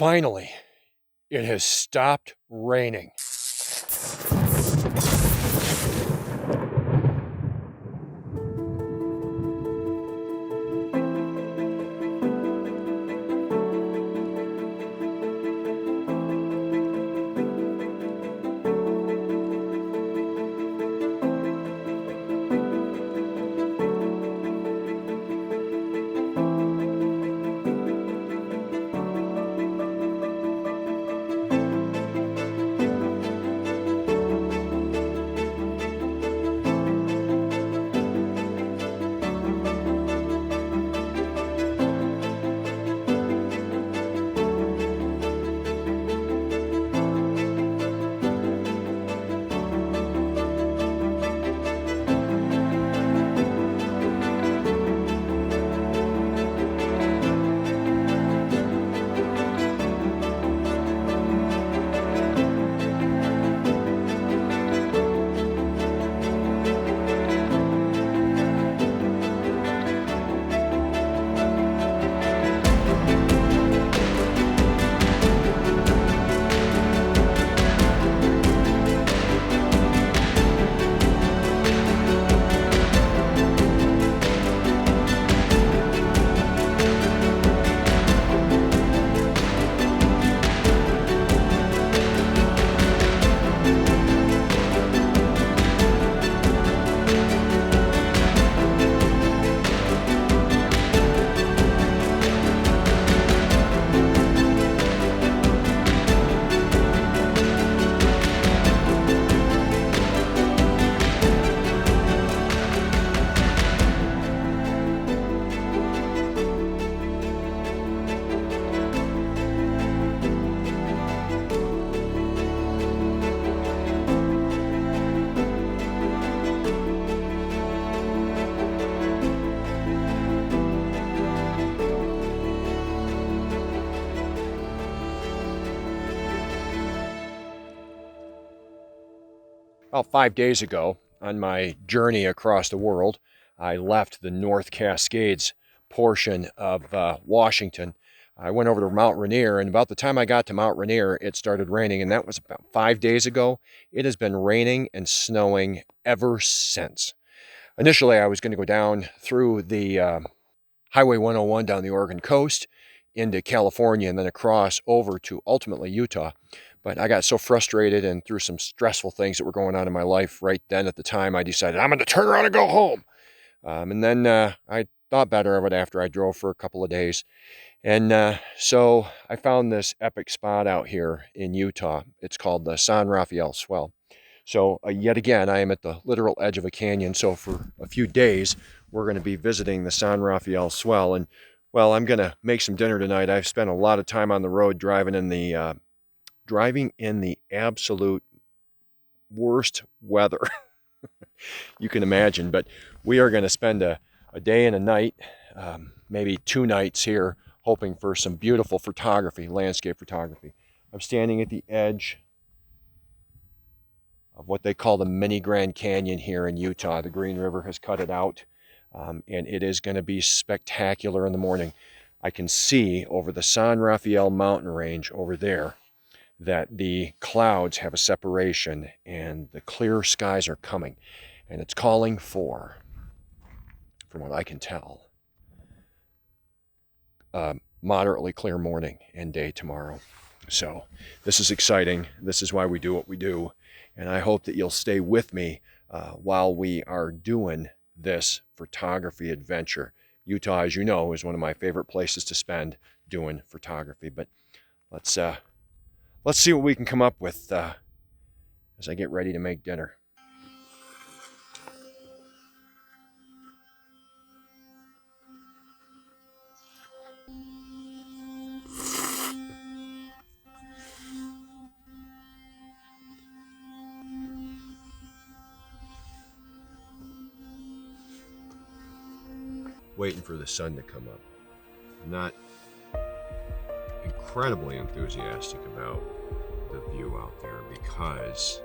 Finally, it has stopped raining. About 5 days ago, on my journey across the world, I left the North Cascades portion of Washington. I went over to Mount Rainier, and about the time I got to Mount Rainier, it started raining, and that was about 5 days ago. It has been raining and snowing ever since. Initially, I was going to go down through the Highway 101 down the Oregon coast into California and then across over to ultimately Utah. But I got so frustrated and through some stressful things that were going on in my life right then at the time, I decided I'm going to turn around and go home. And then I thought better of it after I drove for a couple of days. And so I found this epic spot out here in Utah. It's called the San Rafael Swell. So yet again, I am at the literal edge of a canyon. So for a few days, we're going to be visiting the San Rafael Swell. And well, I'm going to make some dinner tonight. I've spent a lot of time on the road driving in the absolute worst weather you can imagine. But we are going to spend a day and a night, maybe 2 nights here, hoping for some beautiful photography, landscape photography. I'm standing at the edge of what they call the mini Grand Canyon here in Utah. The Green River has cut it out, and it is going to be spectacular in the morning. I can see over the San Rafael mountain range over there that the clouds have a separation and the clear skies are coming. And it's calling for, from what I can tell, moderately clear morning and day tomorrow. So this is exciting. This is why we do what we do. And I hope that you'll stay with me while we are doing this photography adventure. Utah, as you know, is one of my favorite places to spend doing photography. But let's see what we can come up with as I get ready to make dinner. Waiting for the sun to come up. I'm not incredibly enthusiastic about the view out there because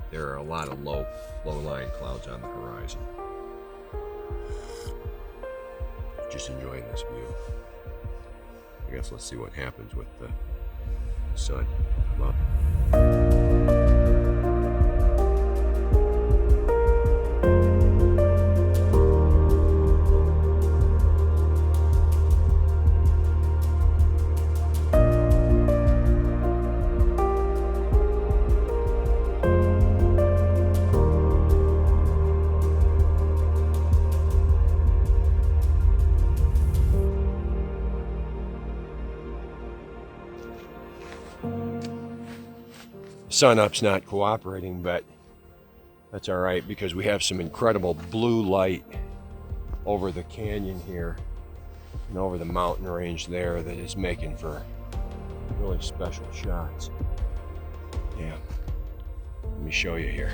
there are a lot of low-lying clouds on the horizon. just enjoying this view. I guess let's see what happens with the sun come up. Sunup's not cooperating, but that's all right because we have some incredible blue light over the canyon here and over the mountain range there that is making for really special shots. Yeah, let me show you here.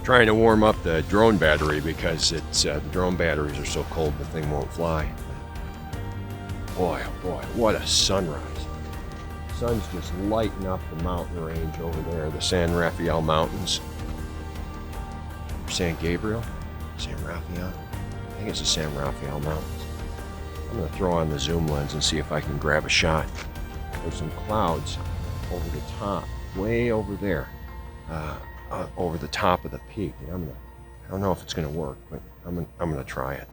Trying to warm up the drone battery because it's the drone batteries are so cold the thing won't fly. Boy, oh boy, what a sunrise. Sun's just lighting up the mountain range over there, the San Rafael Mountains. San Gabriel? San Rafael? I think it's the San Rafael Mountains. I'm gonna throw on the zoom lens and see if I can grab a shot. There's some clouds over the top, way over there. Over the top of the peak, and I don't know if it's gonna work, but I'm gonna try it.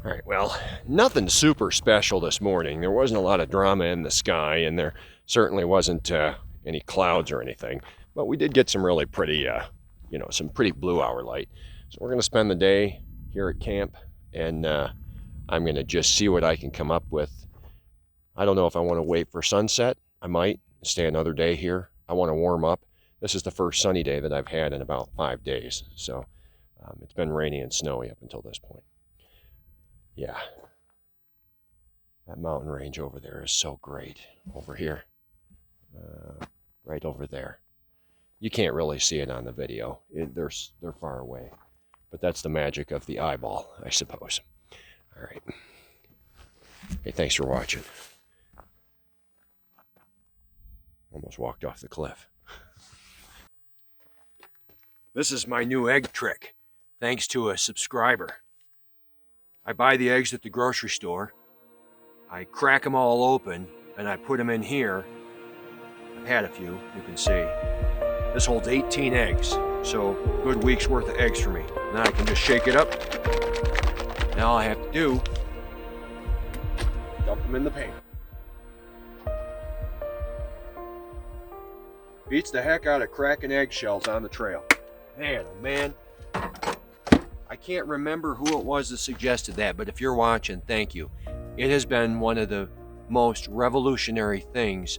All right, well, nothing super special this morning. There wasn't a lot of drama in the sky, and there certainly wasn't any clouds or anything. But we did get some really pretty, some pretty blue hour light. So we're going to spend the day here at camp, and I'm going to just see what I can come up with. I don't know if I want to wait for sunset. I might stay another day here. I want to warm up. This is the first sunny day that I've had in about 5 days. So it's been rainy and snowy up until this point. Yeah, that mountain range over there is so great. Over here, right over there. You can't really see it on the video. They're far away, but that's the magic of the eyeball, I suppose. All right. Hey, thanks for watching. Almost walked off the cliff. This is my new egg trick, thanks to a subscriber. I buy the eggs at the grocery store, I crack them all open, and I put them in here. I've had a few, you can see. This holds 18 eggs, so good week's worth of eggs for me. Now I can just shake it up. Now all I have to do, dump them in the pan. Beats the heck out of cracking eggshells on the trail. Man, oh man. I can't remember who it was that suggested that, but if you're watching, thank you. It has been one of the most revolutionary things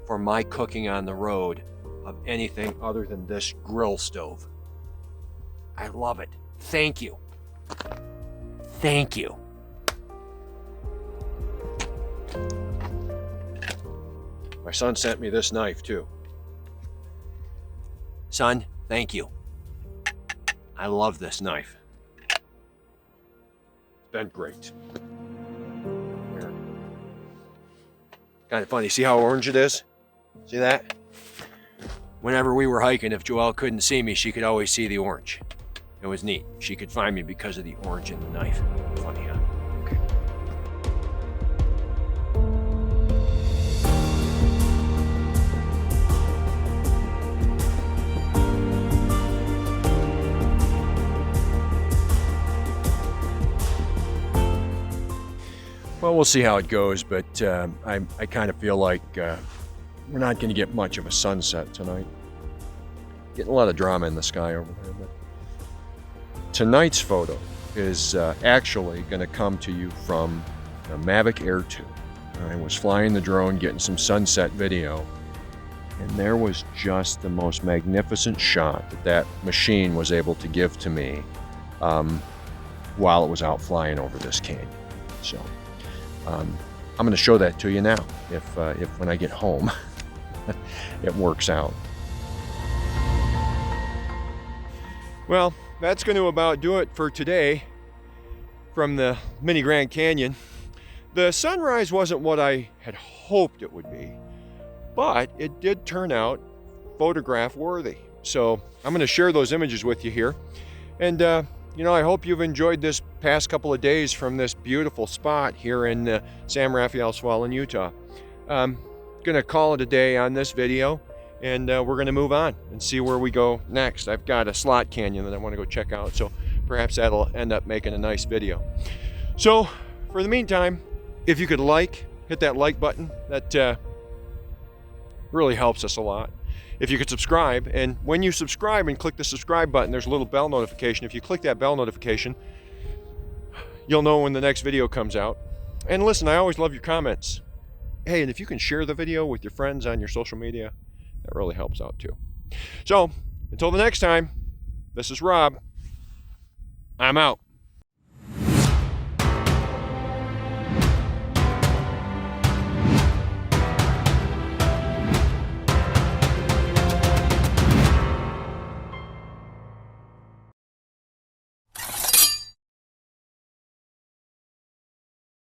for my cooking on the road of anything other than this grill stove. I love it. Thank you. Thank you. My son sent me this knife too. Son, thank you. I love this knife. Been great. Kind of funny. See how orange it is? See that? Whenever we were hiking, if Joelle couldn't see me, she could always see the orange. It was neat. She could find me because of the orange in the knife. Funny, huh? Okay. Well, we'll see how it goes, but I kind of feel like we're not going to get much of a sunset tonight. Getting a lot of drama in the sky over there. But tonight's photo is actually going to come to you from the Mavic Air 2. I was flying the drone, getting some sunset video, and there was just the most magnificent shot that machine was able to give to me while it was out flying over this canyon. So I'm going to show that to you now, if when I get home it works out. Well, that's going to about do it for today from the mini Grand Canyon. The sunrise wasn't what I had hoped it would be, but it did turn out photograph worthy. So I'm going to share those images with you here. And you know, I hope you've enjoyed this past couple of days from this beautiful spot here in San Rafael Swell in Utah. I'm going to call it a day on this video, and we're going to move on and see where we go next. I've got a slot canyon that I want to go check out, so perhaps that'll end up making a nice video. So for the meantime, if you could hit that like button, that really helps us a lot. If you could subscribe, and when you subscribe and click the subscribe button, there's a little bell notification. If you click that bell notification, you'll know when the next video comes out. And listen, I always love your comments. Hey, and if you can share the video with your friends on your social media, that really helps out too. So until the next time, this is Rob. I'm out.